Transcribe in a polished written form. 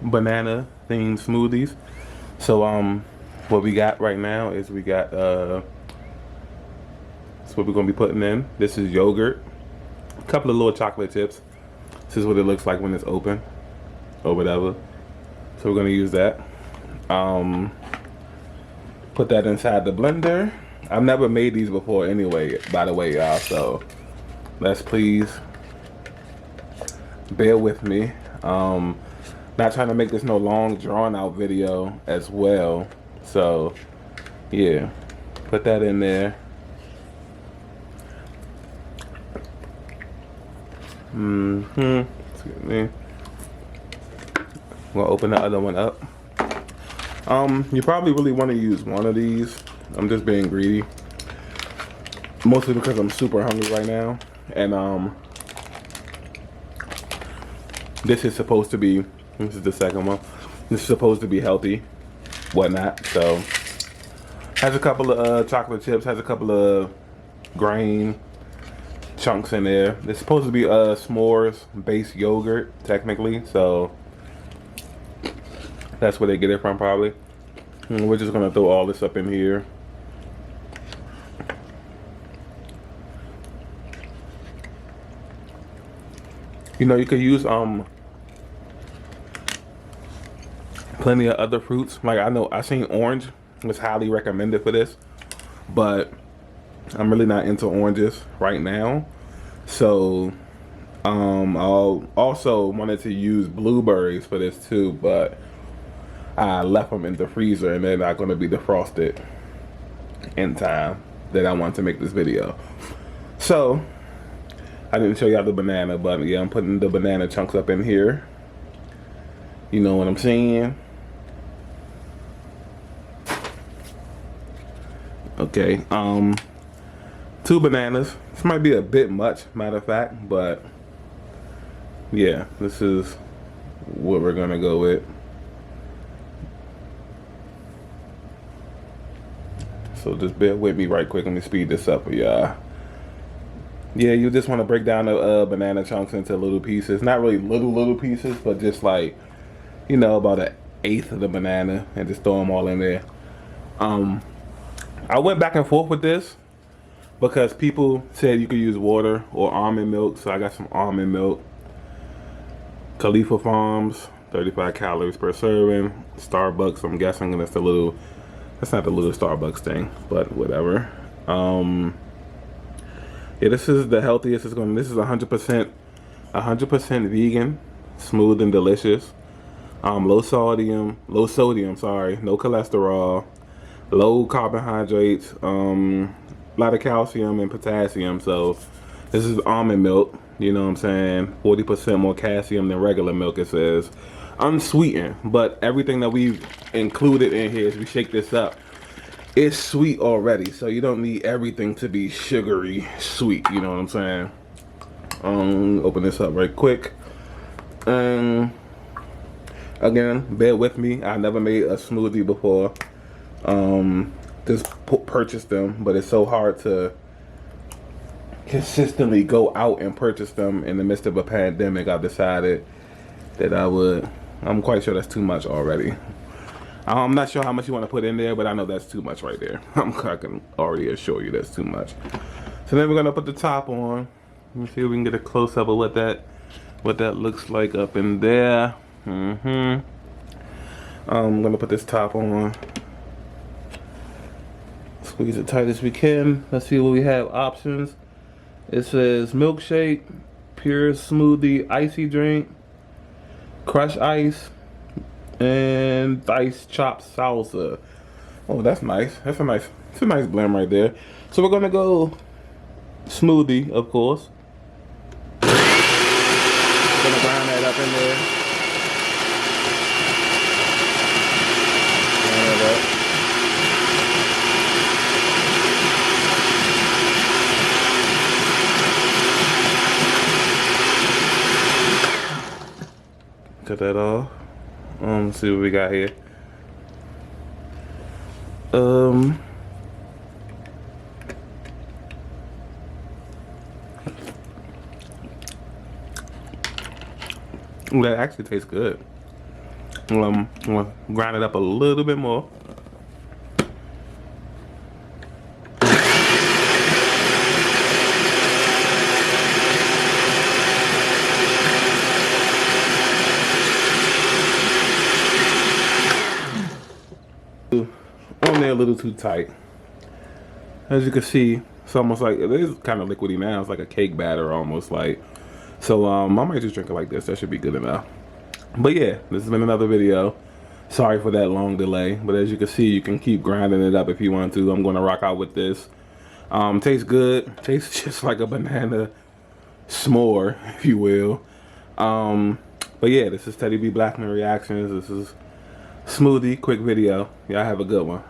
banana themed smoothies. So what we got right now is we got that's what we're gonna be putting in. This is yogurt, a couple of little chocolate chips. This is what it looks like when it's open or whatever. So we're gonna use that. Put that inside the blender. I've never made these before anyway, by the way, y'all, so let's please bear with me. Not trying to make this no long drawn out video as well. So yeah, put that in there. Excuse me. We'll open the other one up. You probably really want to use one of these. I'm just being greedy. Mostly because I'm super hungry right now. And this is supposed to be, this is the second one. This is supposed to be healthy, whatnot. So, has a couple of chocolate chips, has a couple of grain chunks in there. It's supposed to be s'mores based yogurt, technically. So, that's where they get it from, probably. And we're just gonna throw all this up in here. You know, you could use plenty of other fruits. Like I seen orange was highly recommended for this, but I'm really not into oranges right now. So I also wanted to use blueberries for this too, but I left them in the freezer and they're not going to be defrosted in time that I want to make this video. So I didn't show y'all the banana, but yeah, I'm putting the banana chunks up in here. You know what I'm saying? Okay, 2 bananas. This might be a bit much, matter of fact, but yeah, this is what we're gonna go with. So just bear with me right quick. Let me speed this up for y'all. Yeah, you just want to break down the banana chunks into little pieces. Not really little pieces, but just like, you know, about 1/8 of the banana, and just throw them all in there. I went back and forth with this because people said you could use water or almond milk, so I got some almond milk. Khalifa Farms, 35 calories per serving. Starbucks, I'm guessing that's the little, that's not the little Starbucks thing, but whatever. Yeah, this is the healthiest it's going. This is 100% vegan, smooth and delicious. Low sodium, sorry, no cholesterol, low carbohydrates, a lot of calcium and potassium. So this is almond milk, you know what I'm saying? 40% more calcium than regular milk, it says. Unsweetened, but everything that we've included in here as we shake this up, it's sweet already, so you don't need everything to be sugary sweet, you know what I'm saying? Open this up right quick. Again, bear with me. I never made a smoothie before. Just purchased them, but it's so hard to consistently go out and purchase them in the midst of a pandemic. I've decided that I'm quite sure that's too much already. I'm not sure how much you want to put in there, but I know that's too much right there. I can already assure you that's too much. So then we're gonna put the top on. Let me see if we can get a close up of what that looks like up in there. I'm gonna put this top on. Squeeze it tight as we can. Let's see what we have options. It says milkshake, pure smoothie, icy drink, crushed ice, and diced chopped salsa. Oh, that's nice. It's a nice blend right there. So we're gonna go smoothie, of course. We're gonna grind that up in there. Grind that up. Cut that off. Let's see what we got here. Ooh, that actually tastes good. I'm gonna grind it up a little bit more. On there a little too tight. As you can see, it's almost like, it is kind of liquidy now. It's like a cake batter almost like. So I might just drink it like this. That should be good enough. But yeah, this has been another video. Sorry for that long delay. But as you can see, you can keep grinding it up if you want to. I'm going to rock out with this. Tastes good. Tastes just like a banana s'more, if you will. But yeah, this is Teddy B Blackman Reactions. This is Smoothie. Quick video. Y'all have a good one.